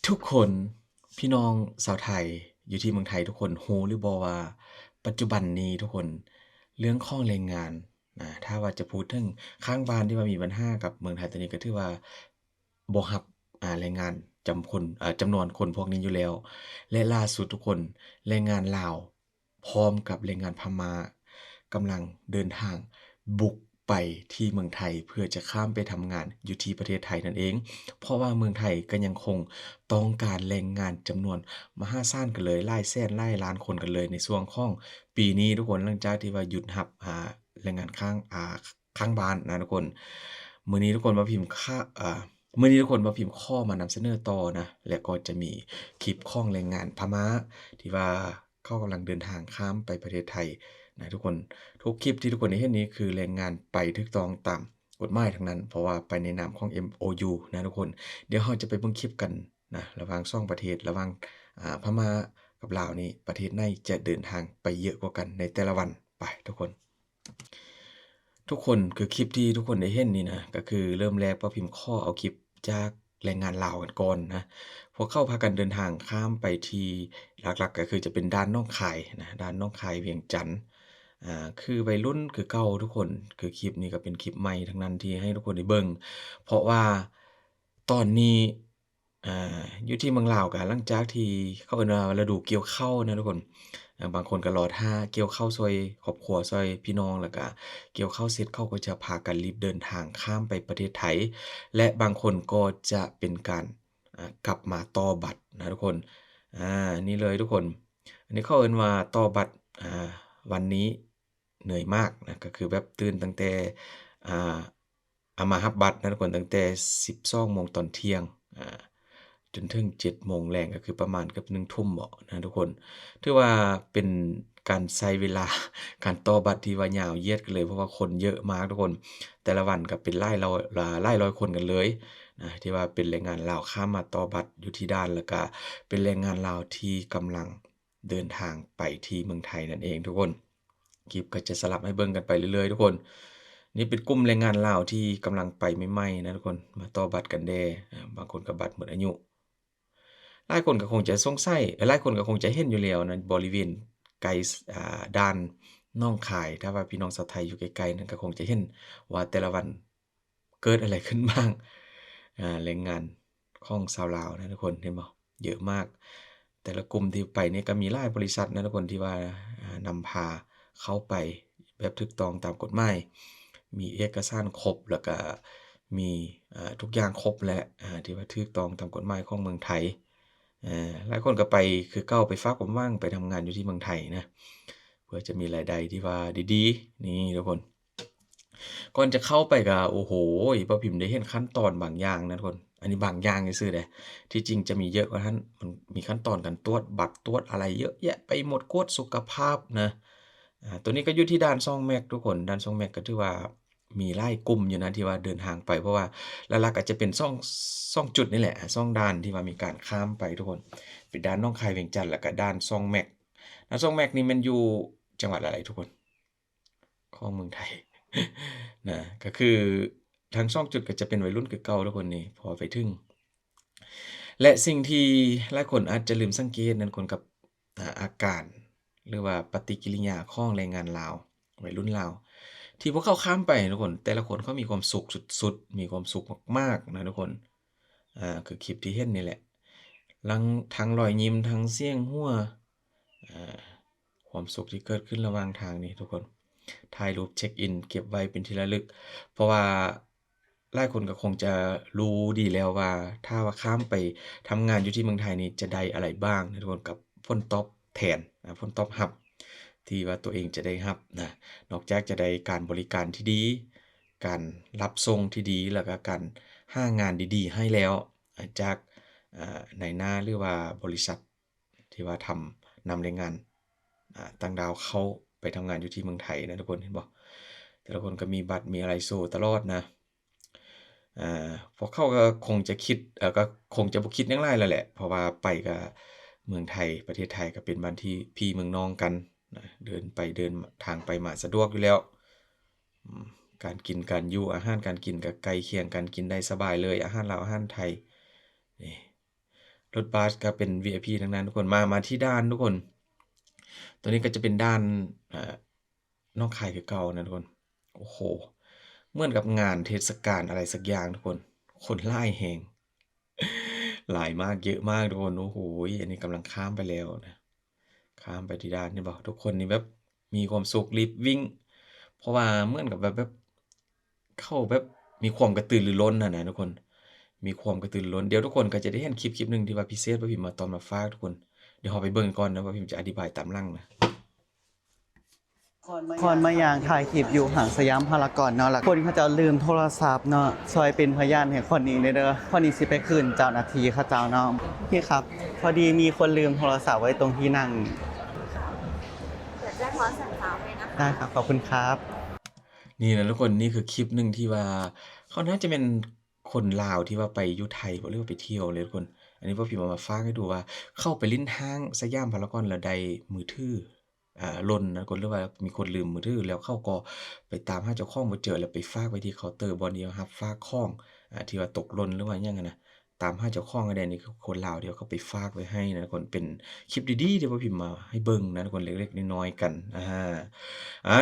ทุกคนพี่น้องชาวไทยอยู่ที่เมืองไทยทุกคนรู้หรือบ่ว่าปัจจุบันนี้ทุกคนเรื่องของแรงงานถ้าว่าจะพูดถึงข้างบ้านที่ว่ามีปัญหากับเมืองไทยตอนนี้ก็ถือว่าบ่รับแรงงานจำนวนคนพวกนี้อยู่แล้วและล่าสุดทุกคนแรงงานลาวพร้อมกับแรงงานพม่ากำลังเดินทางบุกไปที่เมืองไทยเพื่อจะข้ามไปทำงานอยู่ที่ประเทศไทยนั่นเองเพราะว่าเมืองไทยก็ยังคงต้องการแรงงานจำนวนมหาศาลกันเลยหลายแสนหลายล้านคนกันเลยในช่วงของปีนี้ทุกคนหลังจากที่ว่าหยุดรับแรงงานข้างบ้านนะทุกคนมื้อนี้ทุกคนมาพิมพ์ค่ามื้อนี้ทุกคนมาพิมพ์ข้อมานำเสนอต่อนะและก็จะมีคลิปของแรงงานพม่าที่ว่าเขากำลังเดินทางข้ามไปประเทศไทยนะทุกคนทุกคลิปที่ทุกคนได้เห็นนี้คือแรงงานไปถูกต้องตามกฎหมายทั้งนั้นเพราะว่าไปในนามของ MOU นะทุกคนเดี๋ยวเราจะไปเบิ่งคลิปกันนะระหว่าง2ประเทศระหว่างพม่ากับลาวนี่ประเทศไหนจะเดินทางไปเยอะกว่ากันในแต่ละวันไปทุกคน ทุกคนคือคลิปที่ทุกคนได้เห็นนี่นะก็คือเริ่มแรกป้าพิมพ์ข้อเอาคลิปจากแรงงานลาวกันก่อนนะพวกเขาพากันเดินทางข้ามไปที่หลักๆก็คือจะเป็นด้านหนองคายนะด้านหนองคายเวียงจันทน์คือวัยรุ่นคือเก่าทุกคนคือคลิปนี้ก็เป็นคลิปใหม่ทั้งนั้นที่ให้ทุกคนได้เบิ่งเพราะว่าตอนนี้อยู่ที่เมืองลาวก็หลังจากที่เขาเอิ้นว่าฤดูเกี่ยวข้าวนะทุกคนบางคนก็รอท่าเกี่ยวข้าวช่วยครอบครัวช่วยพี่น้องแล้วก็เกี่ยวข้าวเสร็จเขาก็จะพากันรีบเดินทางข้ามไปประเทศไทยและบางคนก็จะเป็นการกลับมาต่อบัตรนะทุกคนนี่เลยทุกคนอันนี้เขาเอิ้นว่าต่อบัตรวันนี้เหนื่อยมากนะก็คือแบบตื่นตั้งแต่อ่ามารับบัตรนะทุกคนตั้งแต่12โมงตอนเที่ยงอ่าจนถึง7โมงแลงก็คือประมาณเกือบ1ทุ่มบ่นะทุกคนถือว่าเป็นการใช้เวลาการต่อบัตรที่ว่ายาวเหยียดกันเลยเพราะว่าคนเยอะมากทุกคนแต่ละวันก็เป็นหลายร้อยคนกันเลยนะที่ว่าเป็นแรงงานลาวข้ามมาต่อบัตรอยู่ที่ด่านแล้วก็เป็นแรงงานลาวที่กำลังเดินทางไปที่เมืองไทยนั่นเองทุกคนคลิปก็จะสลับให้เบิ่งกันไปเรื่อยๆทุกคนนี่เป็นกลุ่มแรงงานลาวที่กำลังไปใหม่ๆนะทุกคนมาต่อบัตรกันแด่บางคนก็บัตรหมดอายุ หลายคนก็คงจะสงสัยหลายคนก็คงจะเห็นอยู่แล้วนะบริเวณไกลด่านหนองคายถ้าว่าพี่น้องชาวไทยอยู่ไกลๆนั่นก็คงจะเห็นว่าแต่ละวันเกิดอะไรขึ้นบ้างแรงงานของชาวลาวนะทุกคนเห็นบ่เยอะมากแต่ละกลุ่มที่ไปนี่ก็มีหลายบริษัทนะทุกคนที่ว่านำพาเข้าไปแบบถูกต้องตามกฎหมายมีเอกสารครบแล้วก็มีทุกอย่างครบแหละที่ว่าถูกต้องตามกฎหมายของเมืองไทย หลายคนก็ไปคือเก่าไปฝากความหวังไปทำงานอยู่ที่เมืองไทยนะเพื่อจะมีรายได้ที่ว่าดีๆนี่ทุกคนก่อนจะเข้าไปก็โอ้โฮป้าพิมพ์ได้เห็นขั้นตอนบางอย่างนะทุกคนอันนี้บางอย่างซื่อๆเดะที่จริงจะมีเยอะกว่านั้นมันมีขั้นตอนการตรวจบัตรตรวจอะไรเยอะแยะไปหมดกวดสุขภาพนะตัวนี้ก็อยู่ที่ด่านช่องแม็กทุกคนด่านช่องแม็กก็ถือว่ามีหลายกลุ่มอยู่นะที่ว่าเดินทางไปเพราะว่าหลักๆก็จะเป็นช่องจุดนี่แหละช่องด่านที่ว่ามีการข้ามไปทุกคน เป็นด้านหนองคายเวียงจันทน์แล้วก็ด้านซ่องแม็กด้านซ่องแม็กนี่มันอยู่จังหวัดอะไรทุกคนของเมืองไทยนะก็คือทั้ง2จุดก็จะเป็นวัยรุ่นคือเก่าทุกคนนี่พอไปถึงและสิ่งที่หลายคนอาจจะลืมสังเกตนั่นคนกับอาการหรือว่าปฏิกิริยาของแรงงานลาววัยรุ่นลาวที่พวกเขาข้ามไปทุกคนแต่ละคนเขามีความสุขสุดๆมีความสุขมากๆนะทุกคนคือคลิปที่เห็นนี่แหละ ทั้งรอยยิ้มทั้งเสียงหัวอ่าความสุขที่เกิดขึ้นระหว่างทางนี่ทุกคนถ่ายรูปเช็กอินเก็บไว้เป็นที่ระลึกเพราะว่าหลายคนก็คงจะรู้ดีแล้วว่าถ้าว่าข้ามไปทำงานอยู่ที่เมืองไทยนี่จะได้อะไรบ้างนะทุกคนกับผลตอบแทนผลตอบรับที่ว่าตัวเองจะได้รับนะนอกจากจะได้การบริการที่ดีการรับส่งที่ดีแล้วก็การหางานดีๆให้แล้วจาก นายหน้าหรือว่าบริษัทที่ว่านำแรงงานต่างดาวเข้าไปทำงานอยู่ที่เมืองไทยนะทุกคนเห็นบ่แต่ละคนก็มีบัตรมีอะไรโชว์ตลอดนะพวกเขาก็คงจะคิดก็คงจะบ่คิดหยังหลายแล้วแหละเพราะว่าไปก็เมืองไทยประเทศไทยก็เป็นบ้านที่พี่เมืองน้องกันนะเดินไปเดินทางไปมาสะดวกอยู่แล้วอืมการกินการอยู่อาหารการกินก็ใกล้เคียงกันกินได้สบายเลยอาหารลาวอาหารไทยนี่ รถบัสก็เป็น VIP ทั้งนั้นทุกคนมาที่ด่านทุกคน ตัวนี้ก็จะเป็นด้านนอกค่ายคือเก่านะทุกคนโอ้โฮเหมือนกับงานเทศกาลอะไรสักอย่างทุกคนคนหลายแฮงหลายมากเยอะมากทุกคนโอ้โฮอันนี้กำลังข้ามไปแล้วนะข้ามไปที่ด้านนี้บ่ทุกคนนี่แบบมีความสุขรีบวิ่งเพราะว่าเหมือนกับแบบเขาแบบมีความกระตือรือร้นอะนะทุกคนมีความกระตือรือร้นเดี๋ยวทุกคนก็จะได้เห็นคลิปหนึ่งที่ว่าพิเศษว่าพิมพ์มาตอนมาฝากทุกคนเดี๋ยวเราไปเบิ่งก่อนนะว่าพิมพ์จะอธิบายตามหลังนะ คอนมาอย่างถ่ายคลิปอยู่ห่างสยามพารากอนเนาะแล้วคนเขาเจ้าลืมโทรศัพท์เนาะซอยเป็นพยานให้คนนี้เด้อคนนี้สิไปคืนเจ้าหน้าที่เขาเจ้าเนาะพี่ครับ พอดีมีคนลืมโทรศัพท์ไว้ตรงที่นั่ง เดี๋ยวแจ้งร้อยสันเท้าเลยนะคะ ได้ครับขอบคุณครับ นี่นะทุกคนนี่คือคลิปหนึ่งที่ว่าเขาน่าจะเป็นคนลาวที่ว่าไปอยู่ไทยบ่หรือว่าไปเที่ยวเลยทุกคน อันนี้พ่อพิมพ์เอามาฝากให้ดูว่าเข้าไปลิ้นห้างสยามพารากอนแล้วได้มือถือหล่นนะทุกคนหรือว่ามีคนลืมมือถือแล้วเขาก็ไปตามหาเจ้าของบ่เจอแล้วไปฝากไว้ที่เคาน์เตอร์บ่อนที่รับฝากของที่ว่าตกหล่นหรือว่าอิหยังอะนะตามหาเจ้าของให้ได้นี่คือคนลาวที่เขาไปฝากไว้ให้นะทุกคนเป็นคลิปดีๆที่พ่อพิมพ์มาให้เบิ่งนะทุกคนเล็กๆน้อยๆกัน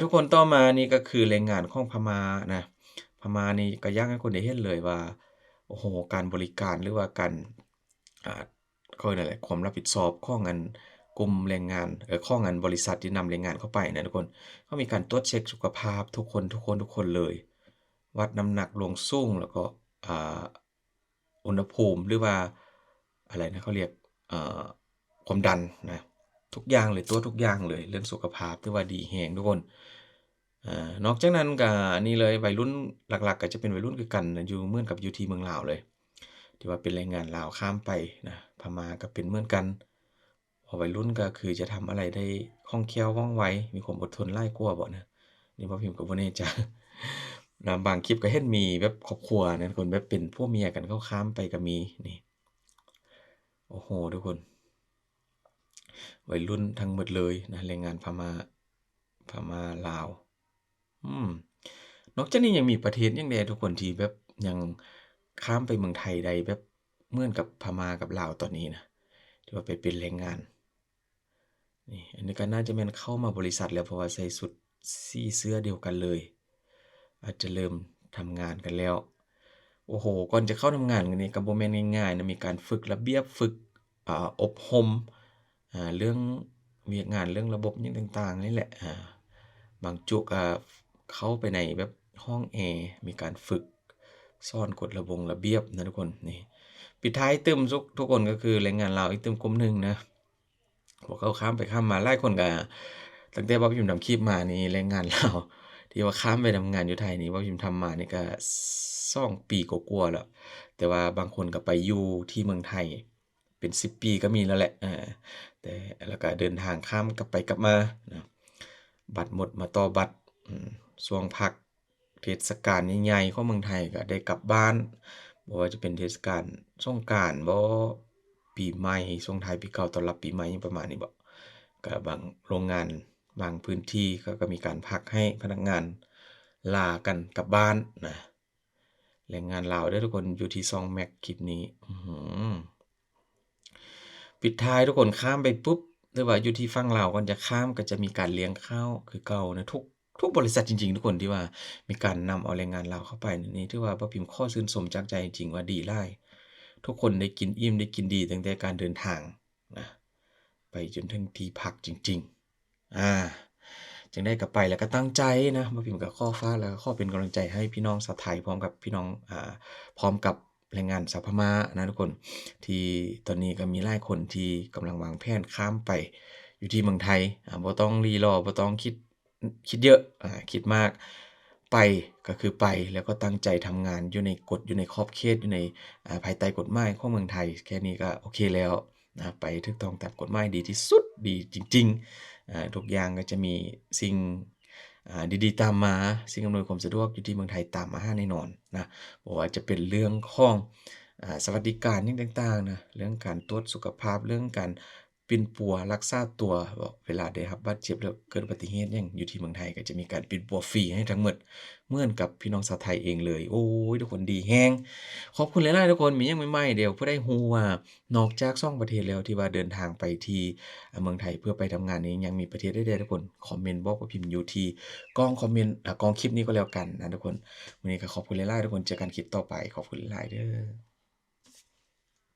ทุกคนต่อมานี่ก็คือแรงงานของพม่านะพม่านี่ก็อยากให้คนได้เห็นเลยว่าโอ้โฮการบริการหรือว่าการเขาเรียกอะไรความรับผิดชอบของอันกรมแรงงานของอันบริษัทที่นำแรงงานเข้าไปนะทุกคนเขามีการตรวจเช็กสุขภาพทุกคนเลย วัดน้ำหนักลงสูงแล้วก็อ่าอุณหภูมิหรือว่าอะไรนะเขาเรียกความดันนะทุกอย่างเลยตรวจทุกอย่างเลยเรื่องสุขภาพถือว่าดีแรงทุกคนนอกจากนั้นก็นี่เลยวัยรุ่นหลักๆก็จะเป็นวัยรุ่นคือกันนะอยู่เหมือนกับอยู่ที่เมืองลาวเลยที่ว่าเป็นแรงงานลาวข้ามไปนะพม่าก็เป็นเหมือนกันพอวัยรุ่นก็คือจะทำอะไรได้คล่องแคล่วว่องไวมีความอดทนหลายกว่าบ่นะนี่บ่พิมพ์ก็บ่แน่ใจ บางคลิปก็เห็นมีแบบครอบครัวนะทุกคนแบบเป็นผัวเมียกันเขาข้ามไปก็มีนี่โอ้โฮทุกคนวัยรุ่นทั้งหมดเลยนะแรงงานพม่าลาวอืมนอกจากนี้ยังมีประเทศหยังแหน่ทุกคนที่แบบยังข้ามไปเมืองไทยได้แบบเหมือนกับพม่ากับลาวตอนนี้นะที่ว่าไปเป็นแรงงานนี่อันนี้ก็น่าจะแม่นเข้ามาบริษัทแล้วเพราะว่าใส่ชุดสีเสื้อเดียวกันเลยอาจจะเริ่มทำงานกันแล้ว โอ้โฮก่อนจะเข้าทำงานกันนี่ก็บ่แม่นง่ายๆนะมีการฝึกระเบียบฝึกอบรมเรื่องเวียกงานเรื่องระบบหยังต่างๆนี่แหละบางจุก็เข้าไปในแบบห้องแอร์มีการฝึกสอนกฎระเบียบนะทุกคนนี่ปิดท้ายตึมทุกคนก็คือแรงงานลาวอีกตึมกลุ่มหนึ่งนะพวกเขาข้ามไปข้ามมาหลายคนก็ตั้งแต่บ่พิมพ์ทำคลิปมานี่แรงงานลาว ที่ว่าข้ามไปทำงานอยู่ไทยนี่ว่าพิมพ์ทำมานี่ก็2ปีกว่าๆแล้วแต่ว่าบางคนก็ไปอยู่ที่เมืองไทยเป็น10ปีก็มีแล้วแหละแต่แล้วก็เดินทางข้ามกลับไปกลับมานะบัตรหมดมาต่อบัตรช่วงพักเทศกาลใหญ่ๆของเมืองไทยก็ได้กลับบ้านบ่ว่าจะเป็นเทศกาลสงกรานต์บ่ปีใหม่ส่งท้ายปีเก่าต้อนรับปีใหม่หยังประมาณนี้บ่ ก็บางโรงงานบางพื้นที่ก็มีการพักให้พนักงานลากันกลับบ้านนะแรงงานลาวเด้อทุกคนอยู่ที่2แม็กคลิปนี้ปิดท้ายทุกคนข้ามไปปุ๊บหรือว่าอยู่ที่ฝั่งลาวก่อนจะข้ามก็จะมีการเลี้ยงข้าวคือเก่านะทุกบริษัทจริงๆทุกคนที่ว่ามีการนำเอาแรงงานลาวเข้าไปนี่ถือว่าบ่พิมพ์ข้อชื่นชมจากใจจริงๆว่าดีหลายทุกคนได้กินอิ่มได้กินดีตั้งแต่การเดินทางนะไปจนถึงที่พักจริงๆจึงได้กลับไปแล้วก็ตั้งใจนะบ่พิมพ์ก็ขอฝากแล้วก็ขอเป็นกำลังใจให้พี่น้องชาวไทยพร้อมกับพี่น้องพร้อมกับแรงงานชาวพม่านะทุกคนที่ตอนนี้ก็มีหลายคนที่กำลังวางแผนข้ามไปอยู่ที่เมืองไทยบ่ต้องรีรอบ่ต้องคิดเยอะคิดมากไปก็คือไปแล้วก็ตั้งใจทำงานอยู่ในกฎอยู่ในขอบเขตอยู่ในภายใต้กฎหมายของเมืองไทยแค่นี้ก็โอเคแล้วนะไปถูกต้องตามกฎหมายดีที่สุดดีจริงๆทุกอย่างก็จะมีสิ่งดีๆตามมาสิ่งอำนวยความสะดวกอยู่ที่เมืองไทยตามมาแน่นอนนะบ่ว่าจะเป็นเรื่องของสวัสดิการหยังต่างๆนะเรื่องการตรวจสุขภาพเรื่องการ ปิ่นปัวรักษาตัวเวลาได้รับบาดเจ็บแล้วเกิดอุบัติเหตุหยังอยู่ที่เมืองไทยก็จะมีการปิ่นปัวฟรีให้ทั้งหมดเหมือนกับพี่น้องชาวไทยเองเลย โอ้ยทุกคนดีแรง ขอบคุณหลายๆทุกคนมีหยังใหม่ๆเดี๋ยวผู้ใดฮู้ว่านอกจาก2ประเทศแล้วที่ว่าเดินทางไปที่เมืองไทยเพื่อไปทำงานนี้ยังมีประเทศใดๆทุกคนคอมเมนต์บอกว่าพิมพ์อยู่ที่กล่องคอมเมนต์กล่องคลิปนี้ก็แล้วกันนะทุกคนวันนี้ก็ขอบคุณหลายๆทุกคนเจอกันคลิปต่อไปขอบคุณหลายๆเด้อ